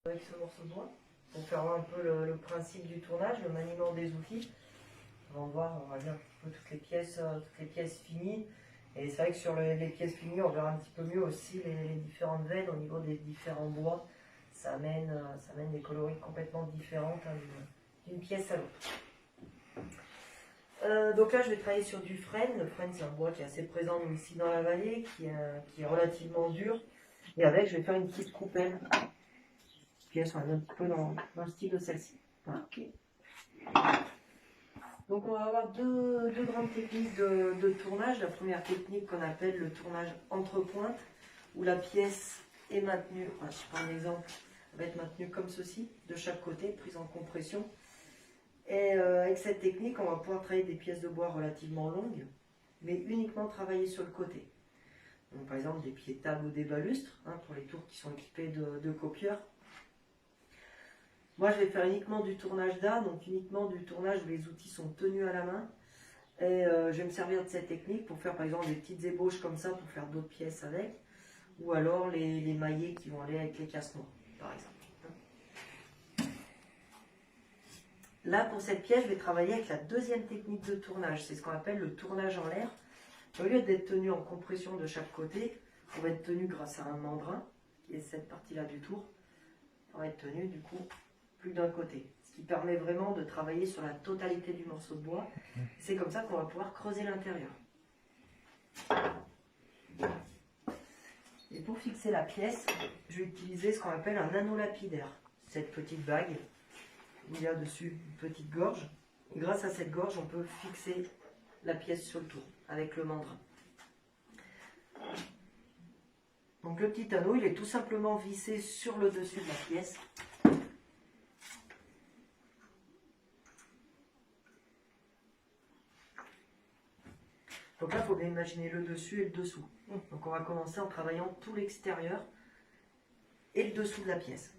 Avec ce morceau de bois, pour faire un peu le principe du tournage, le maniement des outils. On va voir, on va dire un peu toutes les pièces finies. Et c'est vrai que sur les pièces finies, on verra un petit peu mieux aussi les différentes veines au niveau des différents bois. Ça amène des coloris complètement différentes hein, d'une pièce à l'autre. Donc là, je vais travailler sur du frêne. Le frêne, c'est un bois qui est assez présent nous, ici dans la vallée, qui est relativement dur. Et avec, je vais faire une petite coupelle. Pièce, on va un petit peu dans le style de celle-ci. Voilà. Okay. Donc on va avoir deux grandes techniques de tournage. La première technique qu'on appelle le tournage entre pointes, où la pièce est maintenue, enfin, si je prends un exemple, elle va être maintenue comme ceci, de chaque côté, prise en compression. Et avec cette technique, on va pouvoir travailler des pièces de bois relativement longues, mais uniquement travailler sur le côté. Donc, par exemple des pieds tables ou des balustres, hein, pour les tours qui sont équipés de copieurs. Moi, je vais faire uniquement du tournage d'A, donc uniquement du tournage où les outils sont tenus à la main. Et je vais me servir de cette technique pour faire par exemple des petites ébauches comme ça, pour faire d'autres pièces avec. Ou alors les maillets qui vont aller avec les casse-noix, par exemple. Là, pour cette pièce, je vais travailler avec la deuxième technique de tournage. C'est ce qu'on appelle le tournage en l'air. Au lieu d'être tenu en compression de chaque côté, on va être tenu grâce à un mandrin, qui est cette partie-là du tour. On va être tenu, du coup, plus d'un côté. Ce qui permet vraiment de travailler sur la totalité du morceau de bois. C'est comme ça qu'on va pouvoir creuser l'intérieur. Et pour fixer la pièce, je vais utiliser ce qu'on appelle un anneau lapidaire. Cette petite bague, il y a dessus une petite gorge. Et grâce à cette gorge, on peut fixer la pièce sur le tour avec le mandrin. Donc le petit anneau, il est tout simplement vissé sur le dessus de la pièce. Donc là, il faut bien imaginer le dessus et le dessous. Donc on va commencer en travaillant tout l'extérieur et le dessous de la pièce.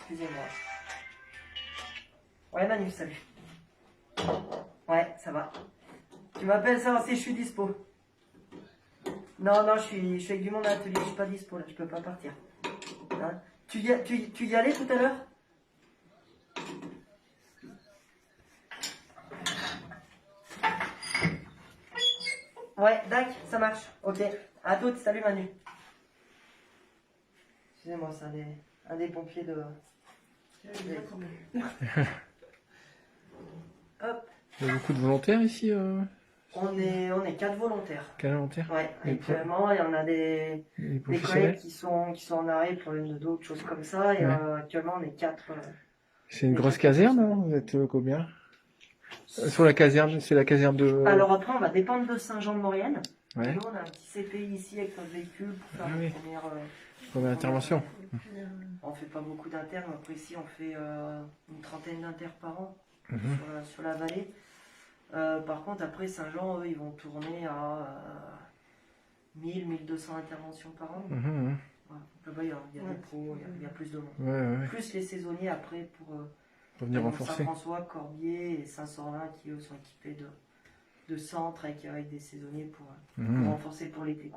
Excusez-moi. Ouais Manu, salut. Ouais, ça va. Tu m'appelles ça aussi, je suis dispo. Non, je suis avec du monde à l'atelier, je suis pas dispo là, je peux pas partir. Hein? Tu y allais tout à l'heure? Ouais, d'accord, ça marche. Ok. À toutes, salut Manu. Excusez-moi, c'est un des pompiers de... Hop. Il y a beaucoup de volontaires ici On est 4 volontaires. 4 volontaires. Ouais, actuellement, il y en a des collègues qui sont en arrêt pour une de d'autres choses comme ça. Et actuellement, on est 4. C'est une grosse caserne, hein? Vous êtes combien? Sur la caserne, c'est la caserne de... Alors après, on va dépendre de Saint-Jean-de-Maurienne. Ouais. Nous, on a un petit CPI ici avec notre véhicule pour faire la première intervention. On fait pas beaucoup d'internes. Après ici, on fait une trentaine d'internes par an sur la vallée. Par contre, après Saint-Jean, eux, ils vont tourner à 1000-1200 interventions par an. Voilà. Là-bas, il y a des pros, il y a plus de monde. Plus les saisonniers après pour venir renforcer. Saint-François, Corbier et Saint-Sorlin qui eux sont équipés de centres avec des saisonniers pour renforcer pour l'été.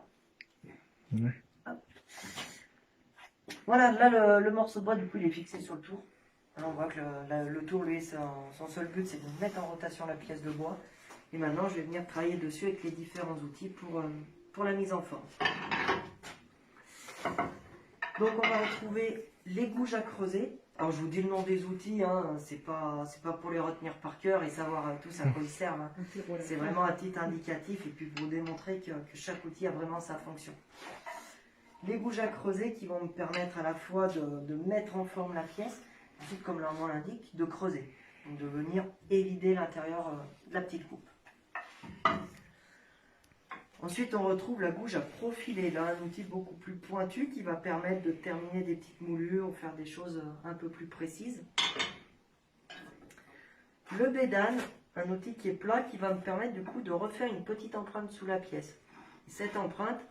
Voilà, là le morceau de bois du coup il est fixé sur le tour. Alors, on voit que le tour lui son seul but c'est de mettre en rotation la pièce de bois. Et maintenant je vais venir travailler dessus avec les différents outils pour la mise en forme. Donc on va retrouver les gouges à creuser. Alors je vous dis le nom des outils, hein, c'est pas pour les retenir par cœur et savoir tous à quoi ils servent. Hein. C'est vraiment à titre indicatif et puis pour vous démontrer que chaque outil a vraiment sa fonction. Les gouges à creuser qui vont me permettre à la fois de mettre en forme la pièce, ensuite comme leur nom l'indique, de creuser. Donc de venir évider l'intérieur de la petite coupe. Ensuite, on retrouve la gouge à profiler, là, un outil beaucoup plus pointu qui va permettre de terminer des petites moulures ou faire des choses un peu plus précises. Le bédane, un outil qui est plat qui va me permettre du coup de refaire une petite empreinte sous la pièce. Cette empreinte,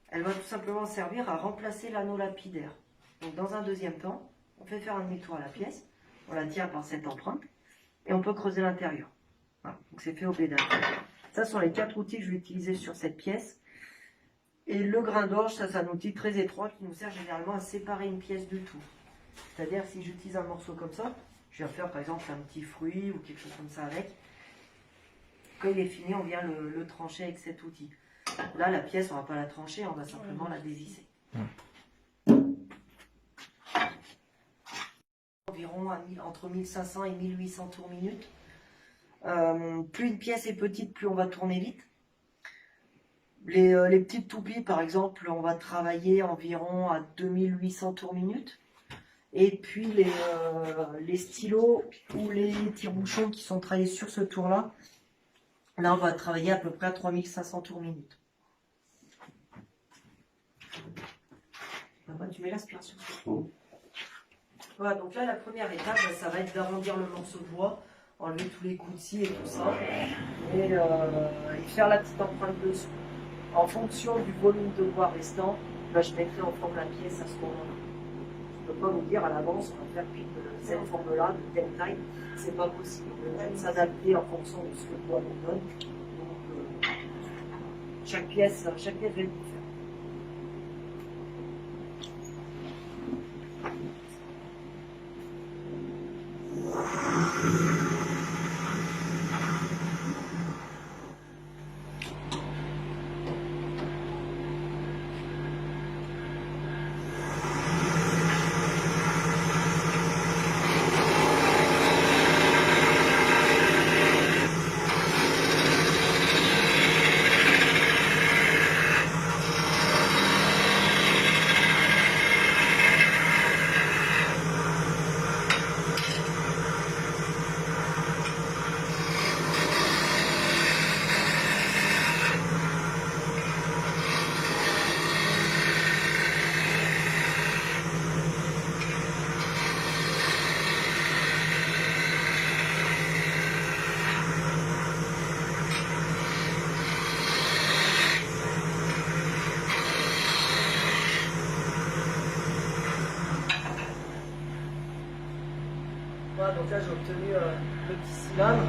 elle va tout simplement servir à remplacer l'anneau lapidaire. Donc dans un deuxième temps, on fait faire un demi-tour à la pièce, on la tient par cette empreinte et on peut creuser l'intérieur. Voilà, donc c'est fait au bédin. Ça sont les 4 outils que je vais utiliser sur cette pièce. Et le grain d'orge, ça c'est un outil très étroit qui nous sert généralement à séparer une pièce du tout. C'est-à-dire si j'utilise un morceau comme ça, je vais faire par exemple un petit fruit ou quelque chose comme ça avec. Quand il est fini, on vient le trancher avec cet outil. Là, la pièce, on ne va pas la trancher, on va simplement la dévisser. Environ entre 1500 et 1800 tours minute. Plus une pièce est petite, plus on va tourner vite. Les petites toupies, par exemple, on va travailler environ à 2800 tours minute. Et puis les stylos ou les tire-bouchons qui sont travaillés sur ce tour-là, là, on va travailler à peu près à 3500 tours minute. Tu mets l'aspiration. Voilà, donc là, la première étape, ça va être d'arrondir le morceau de bois, enlever tous les coups de scie et tout ça, et faire la petite empreinte dessous. En fonction du volume de bois restant, je mettrai en forme la pièce à ce moment-là. Je ne peux pas vous dire à l'avance, on va faire de cette forme-là, de telle taille, c'est pas possible. On peut s'adapter en fonction de ce que le bois nous donne. Donc, chaque pièce va être différente. Voilà, donc là j'ai obtenu le petit cylindre.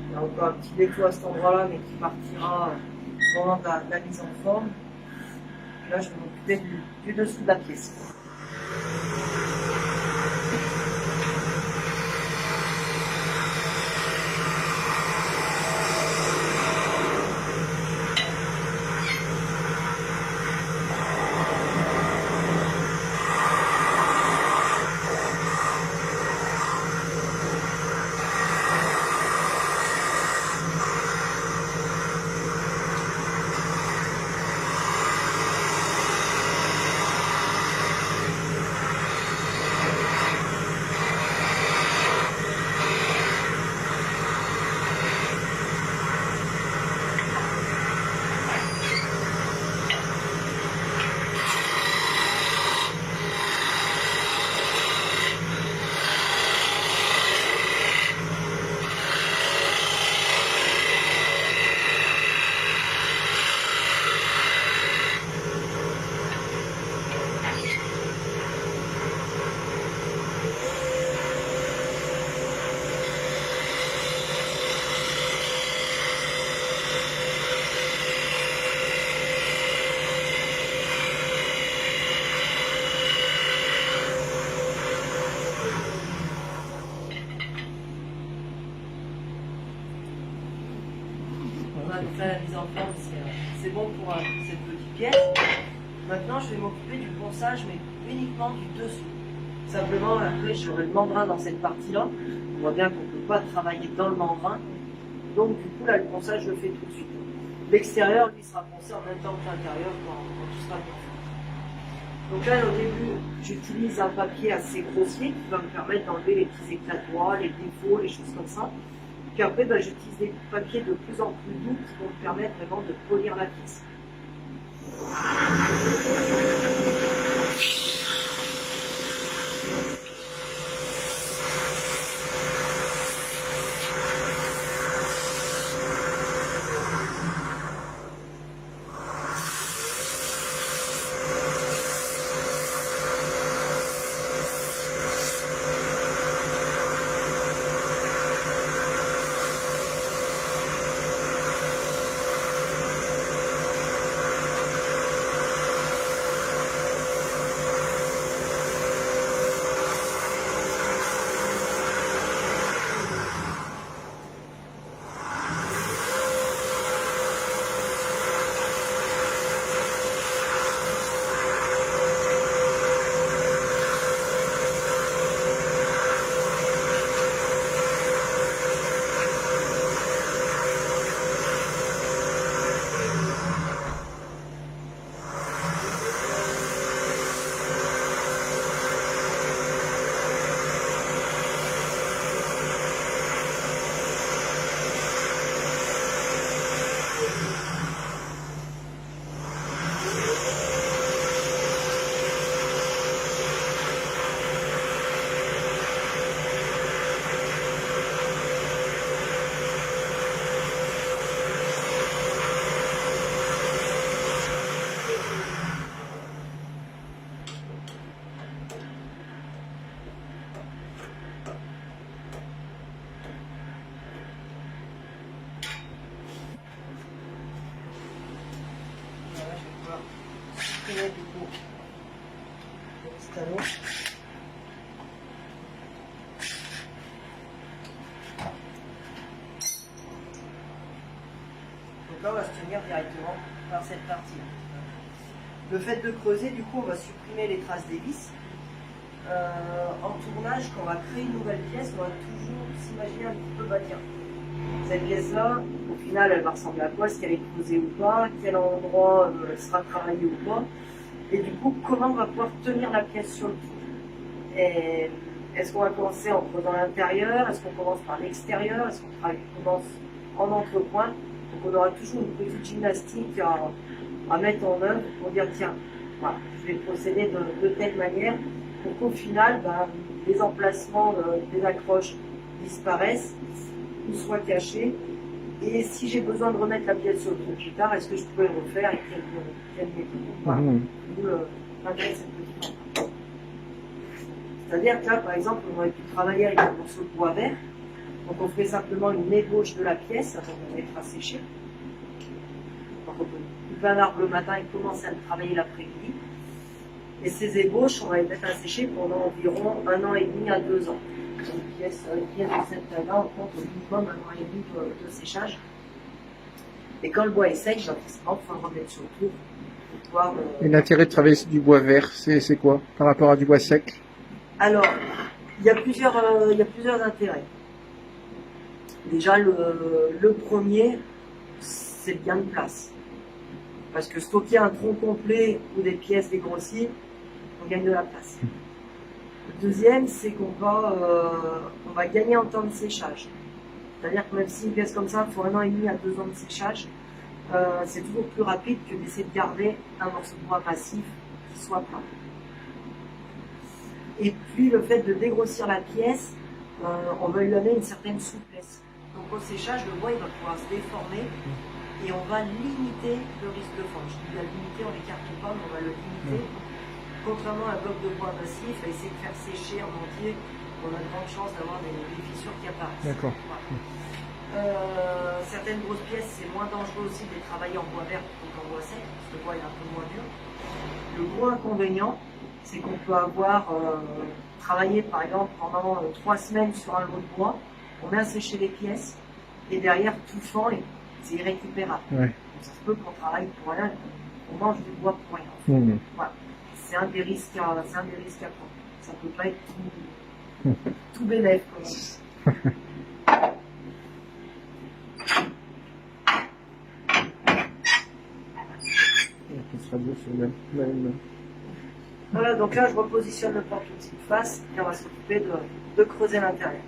Il y a encore un petit défaut à cet endroit-là, mais qui partira au moment de la mise en forme. Et là je vais m'occuper du dessous de la pièce. Voilà, donc là, la mise en forme, c'est bon pour cette petite pièce. Maintenant, je vais m'occuper du ponçage, mais uniquement du dessous. Simplement, après, j'aurai le membrin dans cette partie-là. On voit bien qu'on ne peut pas travailler dans le membrin. Donc, du coup, là, le ponçage, je le fais tout de suite. L'extérieur, lui, sera poncé en même temps que l'intérieur quand tout sera bien fait. Donc là, au début, j'utilise un papier assez grossier qui va me permettre d'enlever les petits éclats de bois, les défauts, les choses comme ça. Puis après, j'utilise des papiers de plus en plus doux qui vont me permettre vraiment de polir la pièce. supprimer du coup le petit anneau. Donc là, on va se tenir directement par cette partie. Le fait de creuser, du coup, on va supprimer les traces des vis. En tournage, quand on va créer une nouvelle pièce, on va toujours s'imaginer un petit peu, bah tiens, cette pièce-là, au final, elle va ressembler à quoi? Est-ce qu'elle est creusée ou pas? Quel endroit elle sera travaillée ou pas? Et du coup, comment on va pouvoir tenir la pièce sur le tout? Et est-ce qu'on va commencer en creusant l'intérieur? Est-ce qu'on commence par l'extérieur? Est-ce qu'on commence en entrepoint? Donc on aura toujours une petite gymnastique à mettre en œuvre pour dire tiens, voilà, je vais procéder de telle manière pour qu'au final, les emplacements des accroches disparaissent ou soient cachés. Et si j'ai besoin de remettre la pièce sur le trou plus tard, est-ce que je peux le refaire et quelle méthode? Voilà. D'où l'intérêt de cette petite lampe. C'est-à-dire que là, par exemple, on aurait pu travailler avec un morceau de bois vert. Donc on fait simplement une ébauche de la pièce avant de la mettre à sécher. Donc on peut couper un arbre le matin et commencer à le travailler l'après-midi. Et ces ébauches, on va les mettre à sécher pendant environ 1 an et demi à 2 ans. Une pièce de cette taille-là, on compte au minimum 1 an et demi de séchage. Et quand le bois est sec, forcément, il faut le remettre sur le tour. Pour pouvoir, Et l'intérêt de travailler du bois vert, c'est quoi par rapport à du bois sec? Alors, il y a plusieurs intérêts. Déjà, le premier, c'est le gain de place. Parce que stocker un tronc complet ou des pièces dégrossies, on gagne de la place. Le deuxième, c'est qu'on va gagner en temps de séchage. C'est-à-dire que même si une pièce comme ça, il faut 1 an et demi à 2 ans de séchage, c'est toujours plus rapide que d'essayer de garder un morceau de bois passif qui soit plat. Et puis le fait de dégrossir la pièce, on va lui donner une certaine souplesse. Donc au séchage, le bois il va pouvoir se déformer et on va limiter le risque de fente. Je dis la limiter, on l'écarte pas, mais on va le limiter. Contrairement à un bloc de bois massif, à essayer de faire sécher en entier, on a de grandes chances d'avoir des fissures qui apparaissent. D'accord. Voilà. Certaines grosses pièces, c'est moins dangereux aussi de les travailler en bois vert plutôt qu'en bois sec, parce que le bois est un peu moins dur. Le gros inconvénient, c'est qu'on peut avoir travaillé par exemple pendant 3 semaines sur un lot de bois, on met à sécher les pièces, et derrière tout fend et c'est irrécupérable. Ouais. Donc, ça se peut qu'on travaille pour rien, on mange du bois pour rien. Voilà. C'est un des risques à prendre. Ça peut pas être tout bénéf, comme on dit. Ça sera beau sur le même. Voilà, donc là je repositionne le porte-outil de face et on va s'occuper de creuser l'intérieur.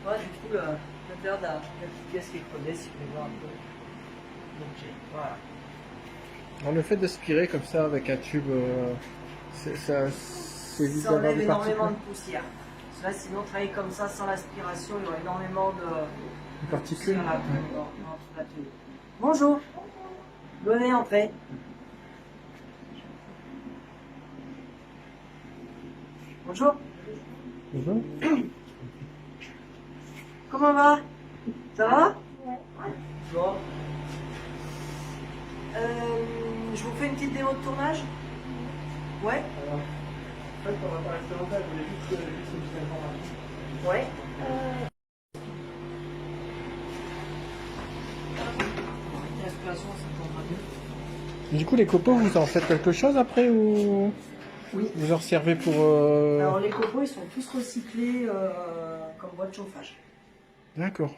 Voilà, du coup, l'intérieur de la petite pièce qui est creusée, si vous voulez voir un peu l'objet. Voilà. Alors, le fait d'aspirer comme ça avec un tube, c'est évite Ça d'avoir enlève des énormément particules. de poussière. Parce que là, sinon, travailler comme ça sans l'aspiration, il y aurait énormément de Particules. poussière dans tout l'atelier. Bonjour, venez entrer. Bonjour. Bonjour. Comment va? Ça va? Bon. Je vous fais une petite démo de tournage? Ouais? Alors, en fait, on va pas rester longtemps, je voulais juste une petite information. Ouais. Respiration, ça tournera mieux. Du coup, les copeaux, vous en faites quelque chose après ou Oui. vous en servez pour... Alors les copeaux, ils sont tous recyclés comme bois de chauffage. D'accord.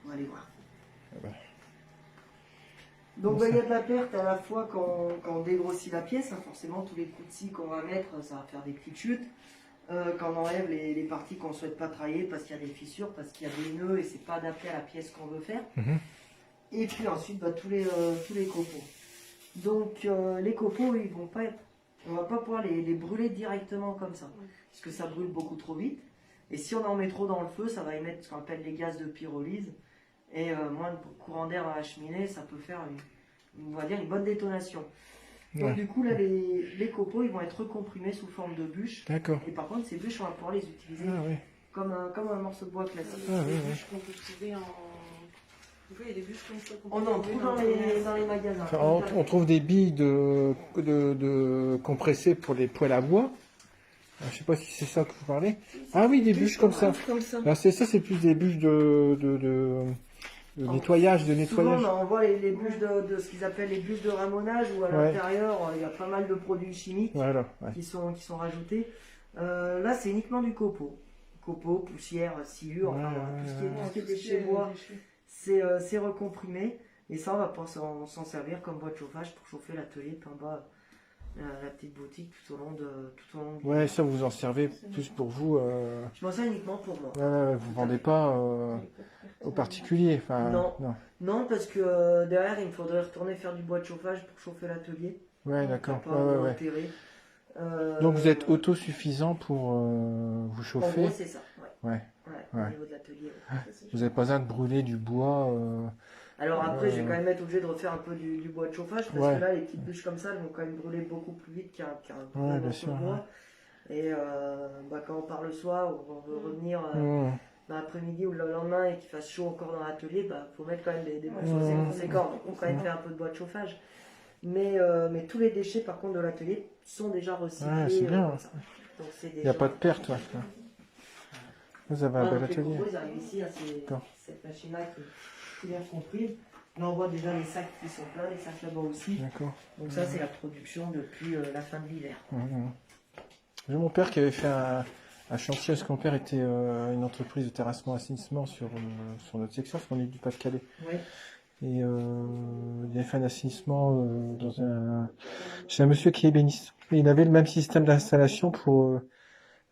On va aller voir. Ah bah. Donc Bon, il y ça- a de la perte à la fois quand on dégrossit la pièce, hein, forcément tous les coups de scie qu'on va mettre, ça va faire des petites chutes. Quand on enlève les parties qu'on ne souhaite pas travailler parce qu'il y a des fissures, parce qu'il y a des nœuds et c'est pas adapté à la pièce qu'on veut faire. Mhm. Et puis ensuite tous les copeaux. Donc les copeaux, ils vont pas être, on va pas pouvoir les brûler directement comme ça, parce que ça brûle beaucoup trop vite. Et si on en met trop dans le feu, ça va émettre ce qu'on appelle les gaz de pyrolyse. Et moins de courant d'air dans la cheminée, ça peut faire on va dire une bonne détonation. Donc Ouais. du coup là les copeaux ils vont être recomprimés sous forme de bûches. D'accord. Et par contre ces bûches on va pouvoir les utiliser Ah oui. comme un morceau de bois classique. Ah, Des oui, bûches qu'on peut trouver en. Vous voyez, il y a des bûches comme ça qu'on On peut en trouver trouve dans les magasins. Enfin, on trouve des billes de compressées pour les poêles à bois. Je sais pas si c'est ça que vous parlez. Ah oui, des bûches comme ça. Comme ça. Alors c'est ça, c'est plus des bûches de nettoyage, de Souvent nettoyage. on envoie les bûches de ce qu'ils appellent les bûches de ramonage où à Ouais. l'intérieur il y a pas mal de produits chimiques Voilà. Ouais. qui sont rajoutés. Là c'est uniquement du copeau. Copeau, poussière, sciure, enfin, Ouais, tout ce ouais, qui est déchets bois. C'est recomprimé et ça on va pouvoir s'en servir comme bois de chauffage pour chauffer l'atelier de en bas, la petite boutique tout au long du Ouais, ça vous en servez plus pour vous. Je m'en sers uniquement pour moi. Ouais, vous vendez pas aux particuliers. Enfin, Non. non. Non parce que derrière il me faudrait retourner faire du bois de chauffage pour chauffer l'atelier. Ouais, d'accord. Pas Ouais, ouais. enterré. Donc vous êtes autosuffisant pour vous En chauffer. gros c'est ça. Ouais. Ouais. Au Ouais. niveau de l'atelier. Vous n'avez pas besoin de brûler du bois. Alors après je vais quand même être obligé de refaire un peu du bois de chauffage parce Ouais. que là les petites bûches comme ça elles vont quand même brûler beaucoup plus vite qu'un Ouais, vrai bien morceau sûr, de bois. Et quand on part le soir ou on veut revenir dans l'après-midi ou le lendemain et qu'il fasse chaud encore dans l'atelier, faut mettre quand même des morceaux assez conséquents. Donc on peut quand même faire un peu de bois de chauffage. Mais tous les déchets par contre de l'atelier sont déjà recyclés. Ouais, c'est bien. Comme ça. Donc c'est Il n'y déjà... a pas de perte. Ouais. Vous avez un bel donc les atelier. copeaux, ils arrivent ici, D'accord. cette machine-là qui est bien comprise. Là on voit déjà les sacs qui sont pleins, les sacs là-bas aussi. D'accord. Donc ça c'est la production depuis la fin de l'hiver. J'ai mon père qui avait fait un chantier, parce que mon père était une entreprise de terrassement assainissement sur notre section, parce qu'on est du Pas-de-Calais. Oui. Et il avait fait un assainissement chez un monsieur qui est ébéniste. Et il avait le même système d'installation pour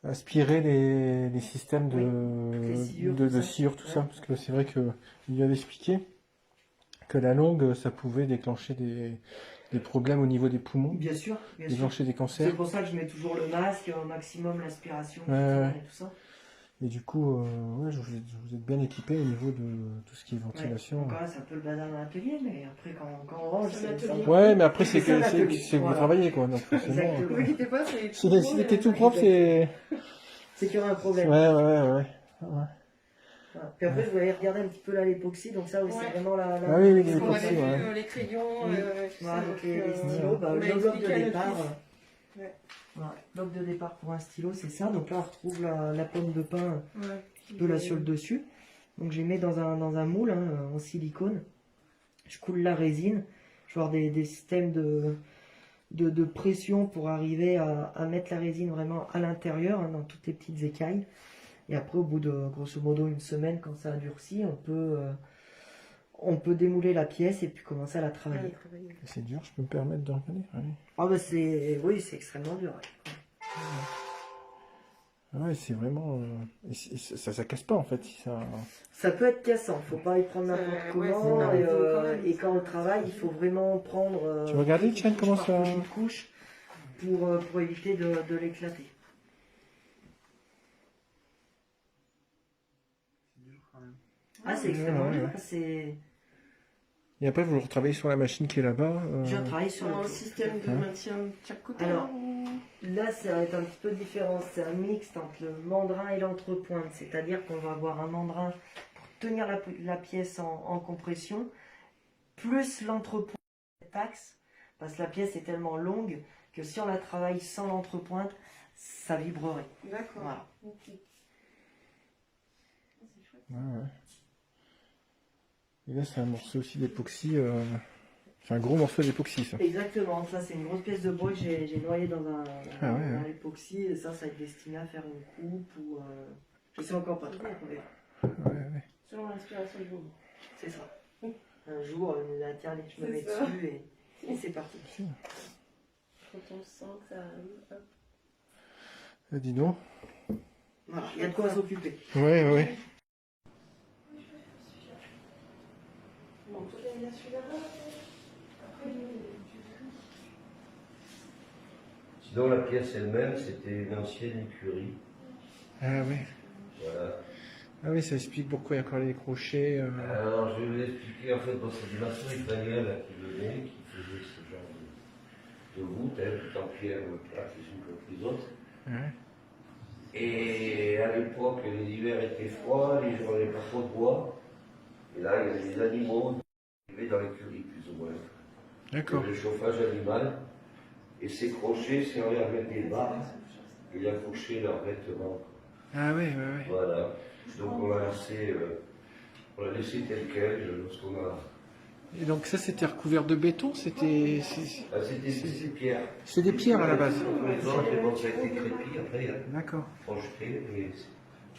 aspirer les systèmes les sciures, de tout ça. sciure, tout ça. Ouais. Parce que c'est vrai qu'il lui avait expliqué que la longue, ça pouvait déclencher des problèmes au niveau des poumons, Bien sûr, bien sûr. déclencher des C'est cancers. pour ça que je mets toujours le masque, au maximum l'aspiration Ouais. et tout ça. Et du coup, ouais, vous êtes bien équipé au niveau de tout ce qui est Ouais. ventilation. Donc là, c'est un peu le bazar dans l'atelier, mais après, quand on range, C'est c'est l'atelier. Ouais, mais après, c'est C'est ça, que l'atelier. c'est que vous Voilà. travaillez, quoi. Donc, forcément. Exactement. Ne vous inquiétez pas, c'est. S'il était tout propre, c'est. C'est qu'il y aura un problème. Ouais. Voilà. Puis après, je voulais regarder un petit peu là l'époxy, donc ça, oui, c'est Ouais. vraiment la. Ah oui, Parce qu'on l'époxy, avait vu ouais. les crayons. Oui. tout Voilà, ça, donc les donc, stylos, on le m'a bloc de expliqué à notre départ. fils. Ouais. Voilà, bloc de départ pour un stylo, c'est ça. Donc là, on retrouve la pomme de pin, Ouais. de la fiole dessus. Donc, je les mets dans un moule en silicone. Je coule la résine. Je vais avoir des systèmes de pression pour arriver à mettre la résine vraiment à l'intérieur, dans toutes les petites écailles. Et après, au bout de grosso modo une semaine, quand ça a durci, on peut démouler la pièce et puis commencer à la travailler. C'est dur, je peux me permettre de regarder. Ah bah oui, c'est extrêmement dur. Ouais, c'est vraiment. Et ça casse pas en fait. Si ça... Ça peut être cassant, faut pas y prendre n'importe ouais, comment. c'est Et, pas- quand même, et quand on travaille, il faut vraiment prendre. Tu veux regarder, Tiens, comment ça. Une couche pour éviter de l'éclater. Ah, c'est extrêmement Ouais, dur. ouais. C'est... Et après, vous retravaillez sur la machine qui est là-bas. Je travaille sur Un le. système de Hein. maintien de chaque côté. Alors, ou- Là, ça va être un petit peu différent. C'est un mixte entre le mandrin et l'entrepointe. C'est-à-dire qu'on va avoir un mandrin pour tenir la pièce en compression, plus l'entrepointe axe, parce que la pièce est tellement longue que si on la travaille sans l'entrepointe, ça vibrerait. D'accord. Voilà. Ok. Ah, c'est chouette. Ouais, ouais. Et là, c'est un morceau aussi d'époxy. C'est un gros morceau d'époxy, ça. Exactement. Ça, c'est une grosse pièce de bois que j'ai noyée dans Ah ouais, dans ouais. l'époxy. Et ça va être destiné à faire une coupe ou... je sais encore pas trop. On verra. Ouais, ouais. Selon l'inspiration du moment. C'est ça. Un jour, la tiens, je me C'est mets ça. dessus et c'est parti. Quand on sent que ça arrive, hop. Dis donc. Voilà, il y a de quoi s'occuper. Ouais, ouais. Bon, toi, t'aimes bien celui-là. Après, Sinon, la pièce elle-même, c'était une ancienne écurie. Ah ouais. Voilà. Ah oui, ça explique pourquoi il y a encore les crochets. Alors, je vais vous expliquer, en fait, bon, c'est des maçons italiens qui venaient, qui faisaient ce genre de voûte, tout en pierre plate, les unes contre les autres. Ouais. Et à l'époque, les hivers étaient froids, les gens n'avaient pas trop de bois. Et là, il y avait des animaux qui vivaient dans l'écurie, plus ou moins. D'accord. Le chauffage animal. Et ces crochets servaient à mettre des barres et à coucher leurs vêtements. Ah ouais, ouais, ouais. Voilà. Donc on l'a laissé tel quel lorsqu'on a. Et donc ça, c'était recouvert de béton. C'était C'était des pierres. c'est des pierres à la base. Les autres, bon, ça a été crépi après, hein, D'accord. projeté, mais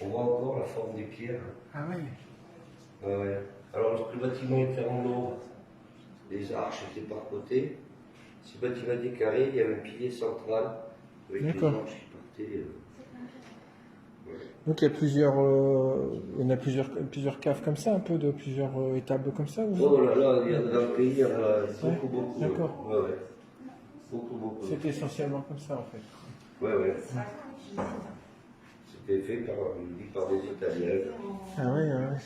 on voit encore la forme des pierres. Ah ouais. Ouais, ouais. Alors lorsque le bâtiment était en haut, les arches étaient par côté. Si le bâtiment était carré, il y avait un pilier central avec les D'accord. arches qui partaient. Ouais. Donc il y a il y en a plusieurs caves comme ça, un peu de plusieurs étables comme ça. Ou... Oh là là, dans le pays, il y en a beaucoup, Ouais, beaucoup. d'accord. Ouais, ouais. Beaucoup, beaucoup. C'était essentiellement comme ça en fait. Ouais, ouais. C'était fait par des Italiens. Ah ouais, ouais, ouais.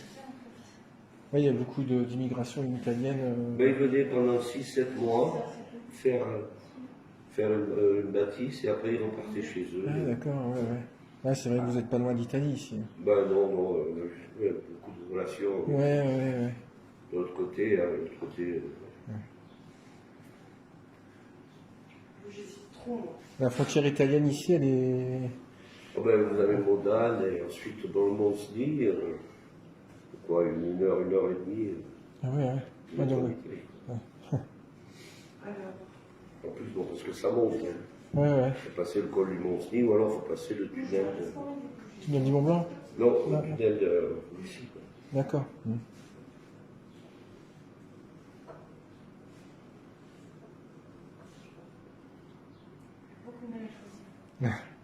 Ouais, il y a beaucoup d'immigration italienne. Mais ils venaient pendant 6-7 mois faire une bâtisse et après ils repartaient chez eux. Ah d'accord, ouais, ouais. Ouais, c'est vrai que vous n'êtes pas loin d'Italie ici. Ben non, non, il y a beaucoup de relations. Ouais, ouais, ouais. De l'autre côté, hein, de l'autre côté. j'hésite trop, moi. La frontière italienne ici, elle est... Oh ben, vous avez Modane et ensuite dans le Mont-Sny, quoi, une heure et demie. Ah ouais, ouais. Ouais, donc, Alors, En plus, bon, parce que ça monte. Hein. ouais, ouais. Il faut passer le col du Mont-Sny ou alors il faut passer le tunnel. Tu viens du Mont Blanc? Non, Ah. le tunnel ici. Quoi. D'accord. beaucoup de mal à choisir.